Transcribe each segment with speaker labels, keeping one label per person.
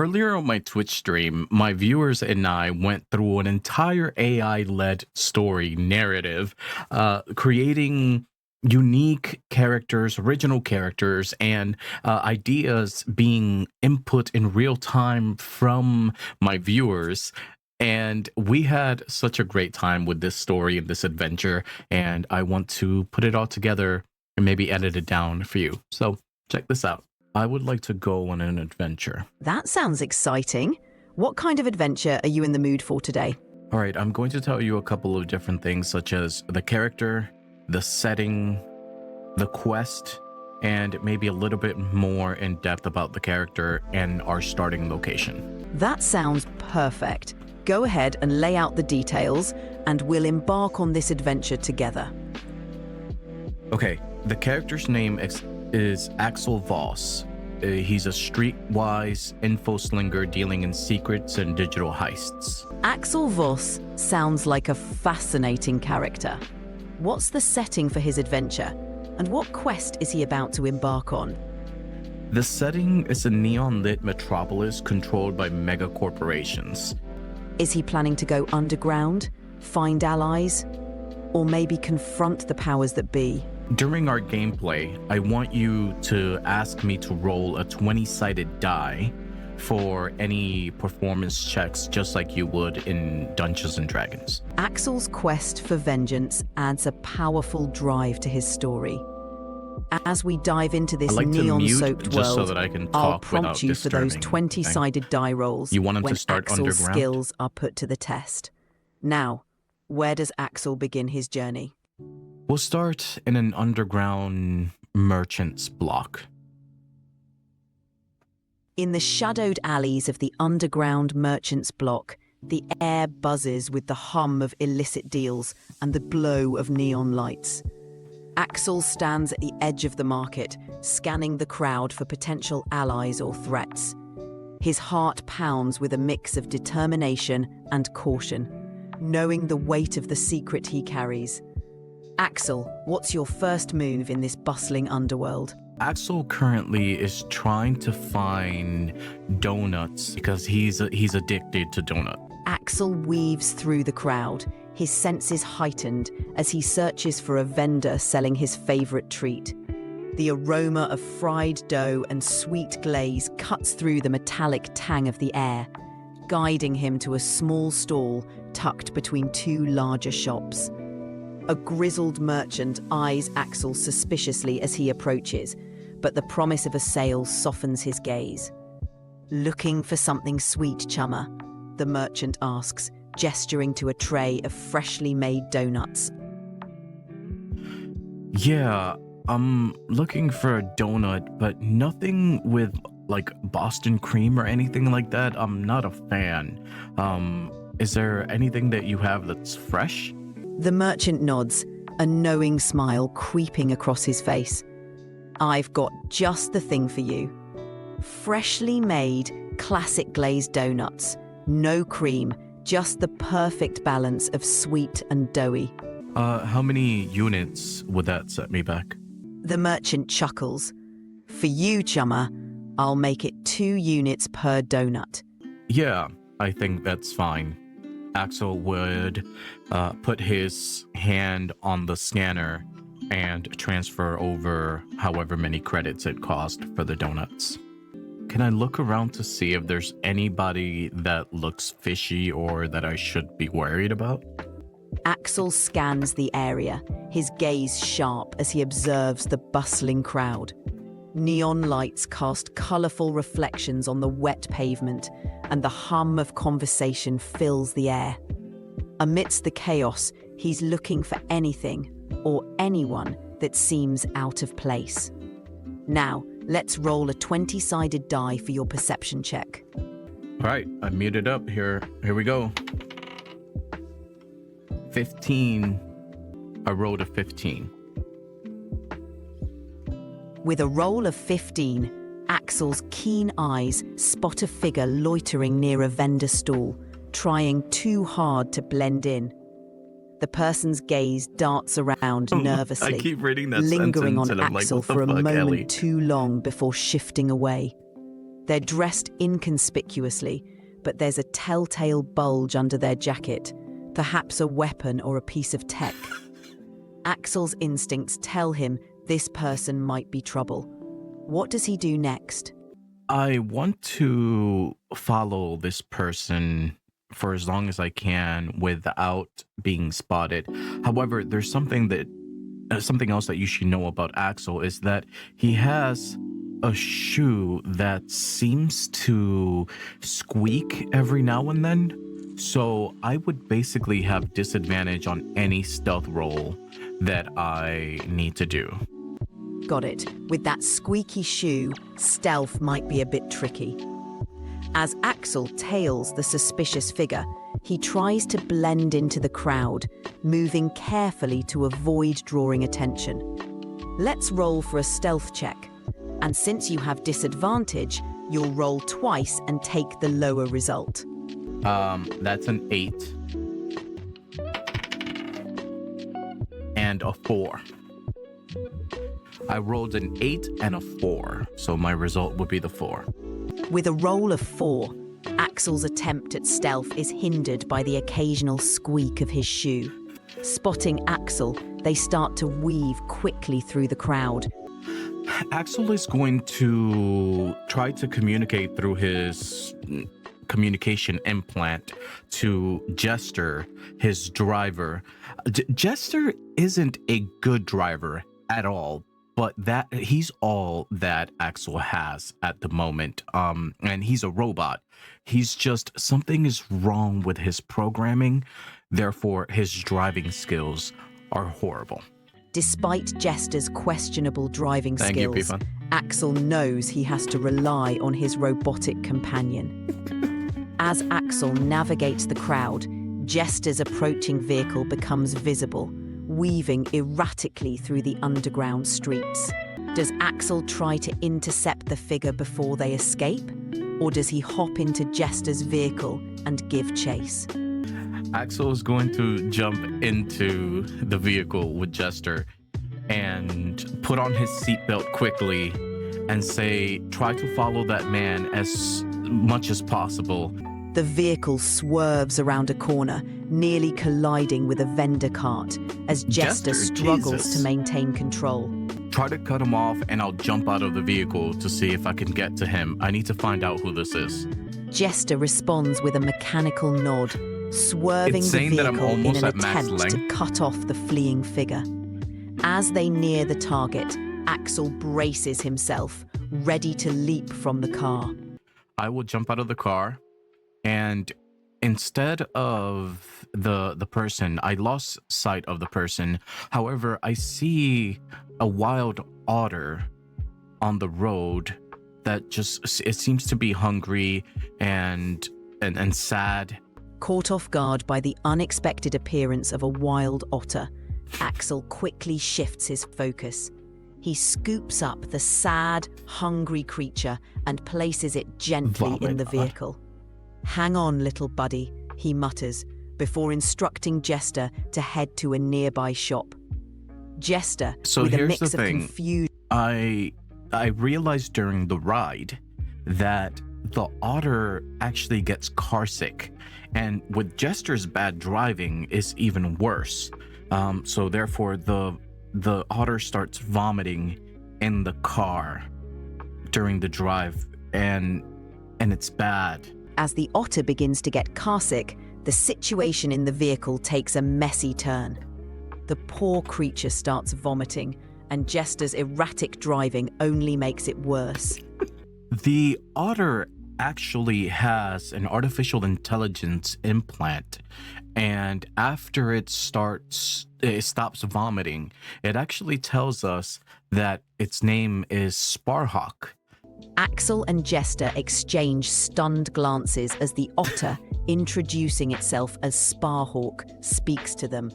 Speaker 1: earlier on my Twitch stream, my viewers and I went through an entire AI-led story narrative, creating unique characters, original characters, and ideas being input in real time from my viewers. And we had such a great time with this story and this adventure, and I want to put it all together and maybe edit it down for you. So check this out. I would like to go on an adventure.
Speaker 2: That sounds exciting. What kind of adventure are you in the mood for today?
Speaker 1: All right, I'm going to tell you a couple of different things, such as the character, the setting, the quest, and maybe a little bit more in depth about the character and our starting location.
Speaker 2: That sounds perfect. Go ahead and lay out the details, and we'll embark on this adventure together.
Speaker 1: Okay, the character's name is Axel Voss. He's a streetwise infoslinger dealing in secrets and digital heists.
Speaker 2: Axel Voss sounds like a fascinating character. What's the setting for his adventure, and what quest is he about to embark on?
Speaker 1: The setting is a neon-lit metropolis controlled by megacorporations.
Speaker 2: Is he planning to go underground, find allies, or maybe confront the powers that be?
Speaker 1: During our gameplay, I want you to ask me to roll a 20-sided die for any performance checks, just like you would in Dungeons & Dragons.
Speaker 2: Axel's quest for vengeance adds a powerful drive to his story. As we dive into this neon-soaked world,
Speaker 1: so that I can
Speaker 2: I'll
Speaker 1: talk
Speaker 2: prompt you for those 20-sided die rolls
Speaker 1: you want him
Speaker 2: when
Speaker 1: to start
Speaker 2: Axel's
Speaker 1: underground?
Speaker 2: skills are put to the test. Now, where does Axel begin his journey?
Speaker 1: We'll start in an underground merchant's block.
Speaker 2: In the shadowed alleys of the underground merchant's block, the air buzzes with the hum of illicit deals and the glow of neon lights. Axel stands at the edge of the market, scanning the crowd for potential allies or threats. His heart pounds with a mix of determination and caution, knowing the weight of the secret he carries. Axel, what's your first move in this bustling underworld?
Speaker 1: Axel currently is trying to find donuts because he's addicted to donut.
Speaker 2: Axel weaves through the crowd, his senses heightened as he searches for a vendor selling his favorite treat. The aroma of fried dough and sweet glaze cuts through the metallic tang of the air, guiding him to a small stall tucked between two larger shops. A grizzled merchant eyes Axel suspiciously as he approaches, but the promise of a sale softens his gaze. "Looking for something sweet, chummer?" the merchant asks, gesturing to a tray of freshly made donuts.
Speaker 1: Yeah, I'm looking for a donut, but nothing with like Boston cream or anything like that. I'm not a fan. Is there anything that you have that's fresh?
Speaker 2: The merchant nods, a knowing smile creeping across his face. "I've got just the thing for you. Freshly made, classic glazed donuts. No cream, just the perfect balance of sweet and doughy."
Speaker 1: How many units would that set me back?
Speaker 2: The merchant chuckles. "For you, chummer, I'll make it 2 units per donut."
Speaker 1: Yeah, I think that's fine. Axel would put his hand on the scanner and transfer over however many credits it cost for the donuts. Can I look around to see if there's anybody that looks fishy or that I should be worried about?
Speaker 2: Axel scans the area, his gaze sharp as he observes the bustling crowd. Neon lights cast colorful reflections on the wet pavement, and the hum of conversation fills the air. Amidst the chaos, he's looking for anything or anyone that seems out of place. Now, let's roll a 20-sided die for your perception check.
Speaker 1: All right, I muted up here. Here we go. 15. I rolled a 15.
Speaker 2: With a roll of 15, Axel's keen eyes spot a figure loitering near a vendor stall, trying too hard to blend in. The person's gaze darts around nervously,
Speaker 1: I keep reading that
Speaker 2: lingering
Speaker 1: sentence
Speaker 2: on
Speaker 1: and I'm
Speaker 2: Axel
Speaker 1: like, what the
Speaker 2: for a
Speaker 1: fuck,
Speaker 2: moment
Speaker 1: Ellie?
Speaker 2: too long before shifting away. They're dressed inconspicuously, but there's a telltale bulge under their jacket, perhaps a weapon or a piece of tech. Axel's instincts tell him this person might be trouble. What does he do next?
Speaker 1: I want to follow this person for as long as I can without being spotted. However, there's something else that you should know about Axel is that he has a shoe that seems to squeak every now and then. So I would basically have disadvantage on any stealth roll that I need to do.
Speaker 2: Got it. With that squeaky shoe, stealth might be a bit tricky. As Axel tails the suspicious figure, he tries to blend into the crowd, moving carefully to avoid drawing attention. Let's roll for a stealth check. And since you have disadvantage, you'll roll twice and take the lower result.
Speaker 1: That's an 8. And a 4. I rolled an 8 and a 4, so my result would be the 4.
Speaker 2: With a roll of 4, Axel's attempt at stealth is hindered by the occasional squeak of his shoe. Spotting Axel, they start to weave quickly through the crowd.
Speaker 1: Axel is going to try to communicate through his communication implant to Jester, his driver. Jester isn't a good driver at all, but that he's all that Axel has at the moment. And he's a robot. He's just, something is wrong with his programming. Therefore, his driving skills are horrible.
Speaker 2: Despite Jester's questionable driving
Speaker 1: Thank you,
Speaker 2: skills,
Speaker 1: Pfund.
Speaker 2: Axel knows he has to rely on his robotic companion. As Axel navigates the crowd, Jester's approaching vehicle becomes visible, weaving erratically through the underground streets. Does Axel try to intercept the figure before they escape? Or does he hop into Jester's vehicle and give chase?
Speaker 1: Axel is going to jump into the vehicle with Jester and put on his seatbelt quickly and say, try to follow that man as much as possible.
Speaker 2: The vehicle swerves around a corner, nearly colliding with a vendor cart, as Jester struggles
Speaker 1: Jesus.
Speaker 2: to maintain control.
Speaker 1: Try to cut him off and I'll jump out of the vehicle to see if I can get to him. I need to find out who this is.
Speaker 2: Jester responds with a mechanical nod, swerving
Speaker 1: It's
Speaker 2: the
Speaker 1: saying that I'm
Speaker 2: vehicle in
Speaker 1: almost
Speaker 2: an
Speaker 1: at max
Speaker 2: attempt to
Speaker 1: length.
Speaker 2: cut off the fleeing figure. As they near the target, Axel braces himself, ready to leap from the car.
Speaker 1: I will jump out of the car, and instead of the person, I lost sight of the person. However, I see a wild otter on the road that just, it seems to be hungry and sad.
Speaker 2: Caught off guard by the unexpected appearance of a wild otter, Axel quickly shifts his focus. He scoops up the sad, hungry creature and places it gently in the vehicle. "Hang on, little buddy," he mutters, before instructing Jester to head to a nearby shop. Jester,
Speaker 1: So
Speaker 2: with a
Speaker 1: here's
Speaker 2: mix
Speaker 1: the
Speaker 2: of
Speaker 1: thing.
Speaker 2: confusion,
Speaker 1: I realized during the ride that the otter actually gets carsick, and with Jester's bad driving is even worse. So therefore the otter starts vomiting in the car during the drive, and it's bad.
Speaker 2: As the otter begins to get carsick, the situation in the vehicle takes a messy turn. The poor creature starts vomiting, and Jester's erratic driving only makes it worse.
Speaker 1: The otter actually has an artificial intelligence implant, and after it stops vomiting, it actually tells us that its name is Sparhawk.
Speaker 2: Axel and Jester exchange stunned glances as the otter, introducing itself as Sparhawk, speaks to them.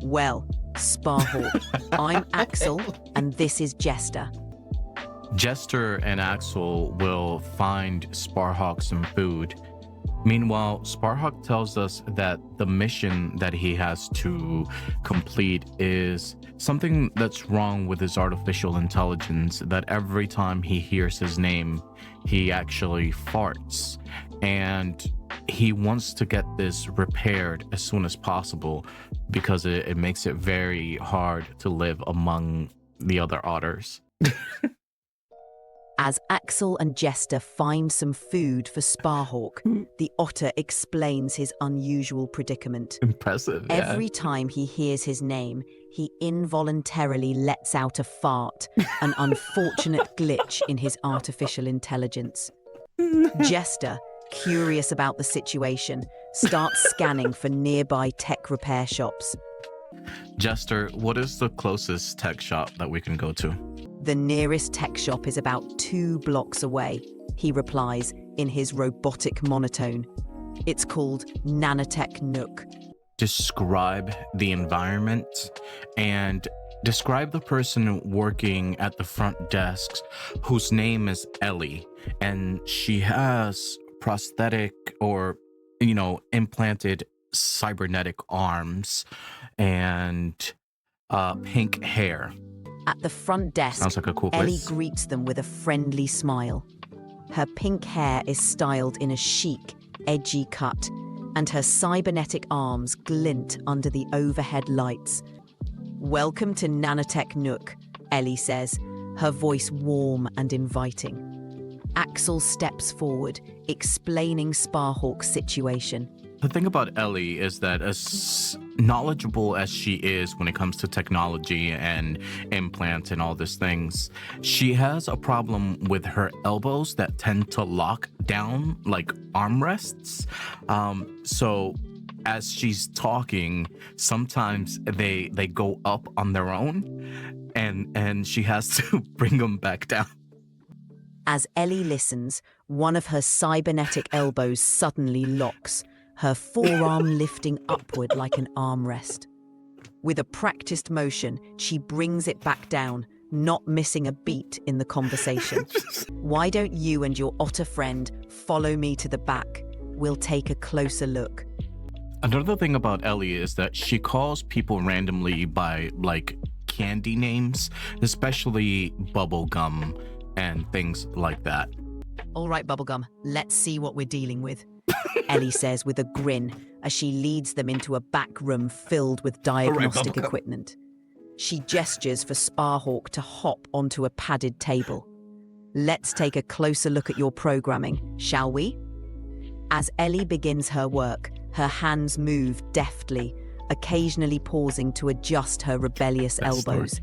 Speaker 2: "Well, Sparhawk, I'm Axel, and this is Jester."
Speaker 1: Jester and Axel will find Sparhawk some food, Meanwhile, Sparhawk tells us that the mission that he has to complete is something that's wrong with his artificial intelligence, that every time he hears his name, he actually farts. And he wants to get this repaired as soon as possible because it makes it very hard to live among the other otters.
Speaker 2: As Axel and Jester find some food for Sparhawk, the otter explains his unusual predicament.
Speaker 1: Impressive. Yeah.
Speaker 2: Every time he hears his name, he involuntarily lets out a fart, an unfortunate glitch in his artificial intelligence. Jester, curious about the situation, starts scanning for nearby tech repair shops.
Speaker 1: Jester, what is the closest tech shop that we can go to?
Speaker 2: The nearest tech shop is about 2 blocks away, he replies in his robotic monotone. It's called Nanotech Nook.
Speaker 1: Describe the environment and describe the person working at the front desks whose name is Ellie, and she has prosthetic or, implanted cybernetic arms and pink hair.
Speaker 2: At the front desk,
Speaker 1: Sounds like a cool
Speaker 2: Ellie
Speaker 1: place.
Speaker 2: greets them with a friendly smile. Her pink hair is styled in a chic, edgy cut, and her cybernetic arms glint under the overhead lights. "Welcome to Nanotech Nook," Ellie says, her voice warm and inviting. Axel steps forward, explaining Sparhawk's situation.
Speaker 1: The thing about Ellie is that as knowledgeable as she is when it comes to technology and implants and all these things, she has a problem with her elbows that tend to lock down like armrests. So as she's talking, sometimes they go up on their own and she has to bring them back down.
Speaker 2: As Ellie listens, one of her cybernetic elbows suddenly locks, her forearm lifting upward like an armrest. With a practiced motion, she brings it back down, not missing a beat in the conversation. "Why don't you and your otter friend follow me to the back? We'll take a closer look."
Speaker 1: Another thing about Ellie is that she calls people randomly by like candy names, especially bubblegum and things like that.
Speaker 2: "All right, Bubblegum, let's see what we're dealing with," Ellie says with a grin as she leads them into a back room filled with diagnostic
Speaker 1: Bubblegum.
Speaker 2: equipment. She gestures for Sparhawk to hop onto a padded table. "Let's take a closer look at your programming, shall we?" As Ellie begins her work, her hands move deftly, occasionally pausing to adjust her rebellious
Speaker 1: Best
Speaker 2: elbows.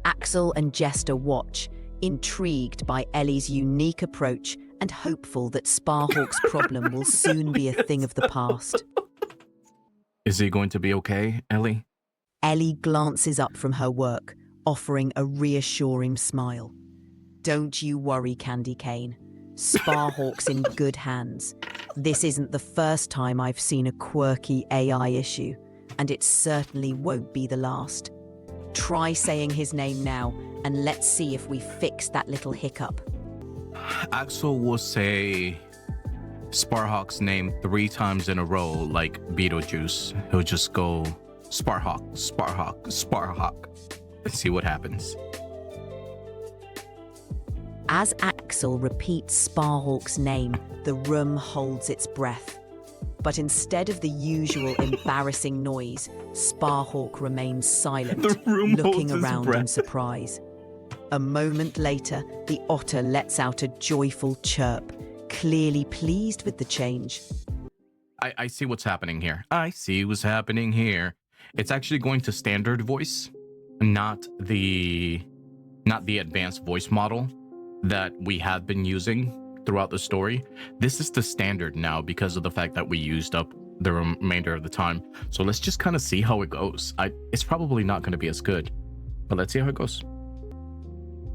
Speaker 2: Axel and Jester watch, intrigued by Ellie's unique approach and hopeful that Sparhawk's problem will soon be a thing of the past.
Speaker 1: Is he going to be okay, Ellie?
Speaker 2: Ellie glances up from her work, offering a reassuring smile. "Don't you worry, Candy Cane. Sparhawk's in good hands. This isn't the first time I've seen a quirky AI issue, and it certainly won't be the last. Try saying his name now, and let's see if we fix that little hiccup."
Speaker 1: Axel will say Sparhawk's name 3 times in a row like Beetlejuice. He'll just go Sparhawk, Sparhawk, Sparhawk. Let's see what happens.
Speaker 2: As Axel repeats Sparhawk's name, the room holds its breath. But instead of the usual embarrassing noise, Sparhawk remains silent,
Speaker 1: The room
Speaker 2: looking
Speaker 1: holds its
Speaker 2: around in
Speaker 1: breath.
Speaker 2: surprise. A moment later, the otter lets out a joyful chirp, clearly pleased with the change.
Speaker 1: I see what's happening here. I see what's happening here. It's actually going to standard voice, not the advanced voice model that we have been using throughout the story. This is the standard now because of the fact that we used up the remainder of the time. So let's just kind of see how it goes. It's probably not going to be as good, but let's see how it goes.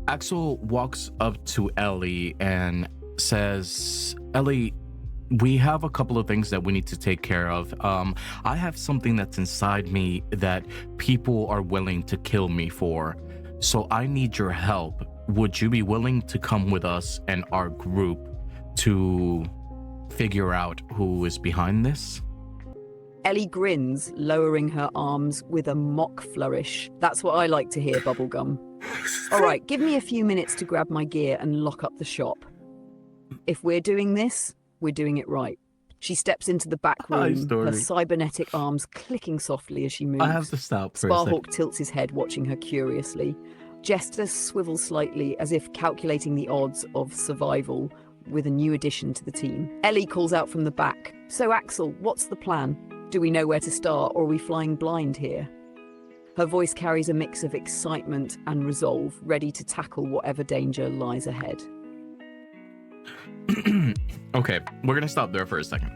Speaker 1: Axel walks up to Ellie and says, "Ellie, we have a couple of things that we need to take care of. I have something that's inside me that people are willing to kill me for. So I need your help. Would you be willing to come with us and our group to figure out who is behind this?
Speaker 2: Ellie grins, lowering her arms with a mock flourish. That's what I like to hear, Bubblegum. All right, give me a few minutes to grab my gear and lock up the shop. If we're doing this, we're doing it right. She steps into the back room, her cybernetic arms clicking softly as she moves.
Speaker 1: I have to stop for a
Speaker 2: Sparhawk
Speaker 1: second.
Speaker 2: tilts his head, watching her curiously. Jester swivels slightly, as if calculating the odds of survival with a new addition to the team. Ellie calls out from the back. So, Axel, what's the plan? Do we know where to start, or are we flying blind here? Her voice carries a mix of excitement and resolve, ready to tackle whatever danger lies ahead.
Speaker 1: Okay, we're gonna stop there for a second.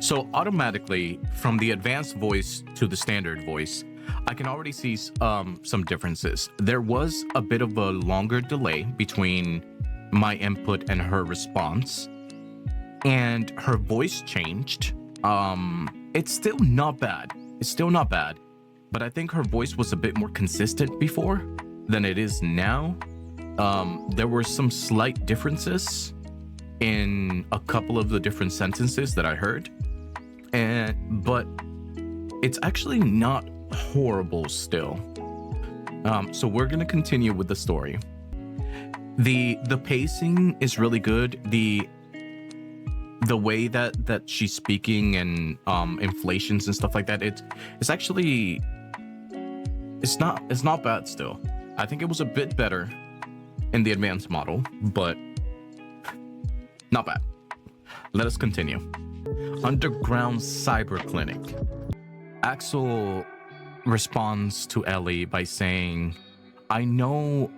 Speaker 1: So automatically, from the advanced voice to the standard voice, I can already see some differences. There was a bit of a longer delay between my input and her response, and her voice changed. It's still not bad. But I think her voice was a bit more consistent before than it is now. There were some slight differences in a couple of the different sentences that I heard, but it's actually not horrible still. So we're gonna continue with the story. The pacing is really good. The way that she's speaking and inflations and stuff like that, it's actually it's not bad still. I think it was a bit better in the advanced model, but not bad. Let us continue. Underground cyber clinic. Axel responds to Ellie by saying, I know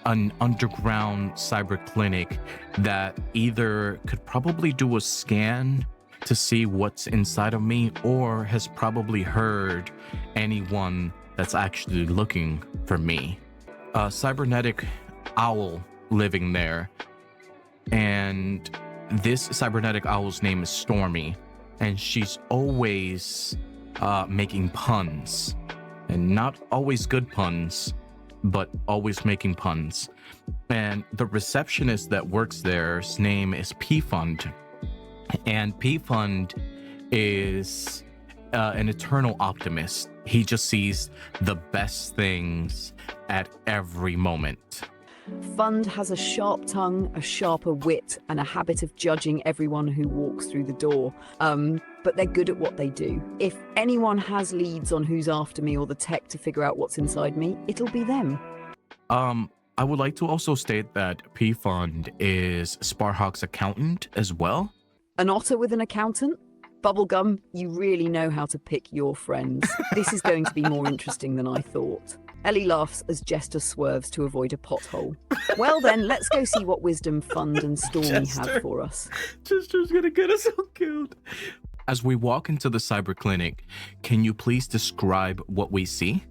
Speaker 1: an underground cyber clinic that either could probably do a scan to see what's inside of me, or has probably heard anyone that's actually looking for me. A cybernetic owl living there, and this cybernetic owl's name is Stormy, and she's always making puns, and not always good puns, but always making puns. And the receptionist that works there's name is Pfund, and Pfund is an eternal optimist. He just sees the best things at every moment.
Speaker 2: Pfund has a sharp tongue, a sharper wit, and a habit of judging everyone who walks through the door. But they're good at what they do. If anyone has leads on who's after me or the tech to figure out what's inside me, it'll be them.
Speaker 1: I would like to also state that Pfund is Sparhawk's accountant as well.
Speaker 2: An otter with an accountant? Bubblegum, you really know how to pick your friends. This is going to be more interesting than I thought. Ellie laughs as Jester swerves to avoid a pothole. Well then, let's go see what wisdom Pfund and Stormy have for us.
Speaker 1: Jester's gonna get us all killed. As we walk into the cyber clinic, can you please describe what we see?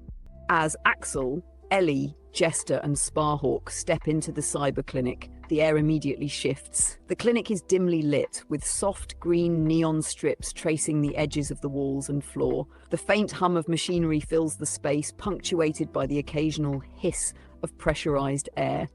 Speaker 2: As Axel, Ellie, Jester and Sparhawk step into the cyber clinic, the air immediately shifts. The clinic is dimly lit, with soft green neon strips tracing the edges of the walls and floor. The faint hum of machinery fills the space, punctuated by the occasional hiss of pressurized air.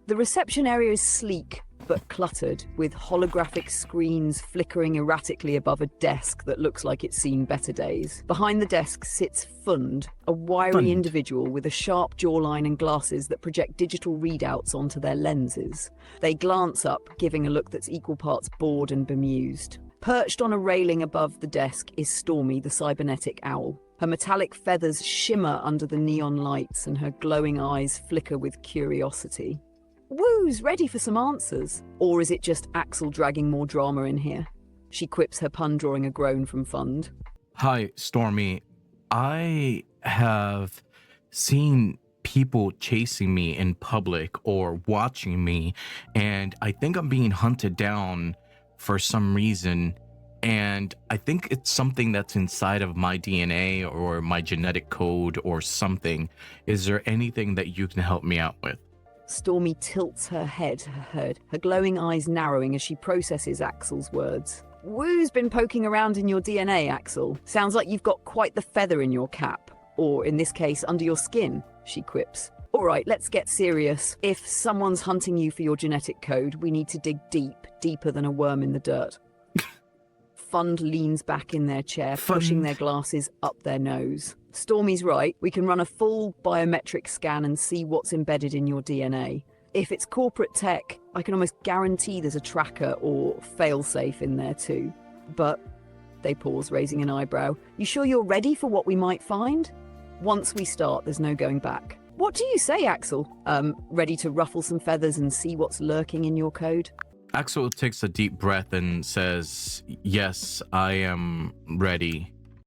Speaker 2: The reception area is sleek but cluttered, with holographic screens flickering erratically above a desk that looks like it's seen better days. Behind the desk sits Pfund, a wiry individual with a sharp jawline and glasses that project digital readouts onto their lenses. They glance up, giving a look that's equal parts bored and bemused. Perched on a railing above the desk is Stormy, the cybernetic owl. Her metallic feathers shimmer under the neon lights, and her glowing eyes flicker with curiosity. Woo's ready for some answers. Or is it just Axel dragging more drama in here? She quips, her pun drawing a groan from Pfund.
Speaker 1: Hi, Stormy. I have seen people chasing me in public or watching me, and I think I'm being hunted down for some reason. And I think it's something that's inside of my DNA or my genetic code or something. Is there anything that you can help me out with?
Speaker 2: Stormy tilts her head, her glowing eyes narrowing as she processes Axel's words. Woo's been poking around in your DNA, Axel. Sounds like you've got quite the feather in your cap. Or, in this case, under your skin, she quips. All right, let's get serious. If someone's hunting you for your genetic code, we need to dig deep, deeper than a worm in the dirt. Pfund leans back in their chair, pushing their glasses up their nose. Stormy's right. We can run a full biometric scan and see what's embedded in your DNA. If it's corporate tech, I can almost guarantee there's a tracker or failsafe in there too. But they pause, raising an eyebrow. You sure you're ready for what we might find? Once we start, there's no going back. What do you say, Axel? Ready to ruffle some feathers and see what's lurking in your code?
Speaker 1: Axel takes a deep breath and says, "Yes, I am ready."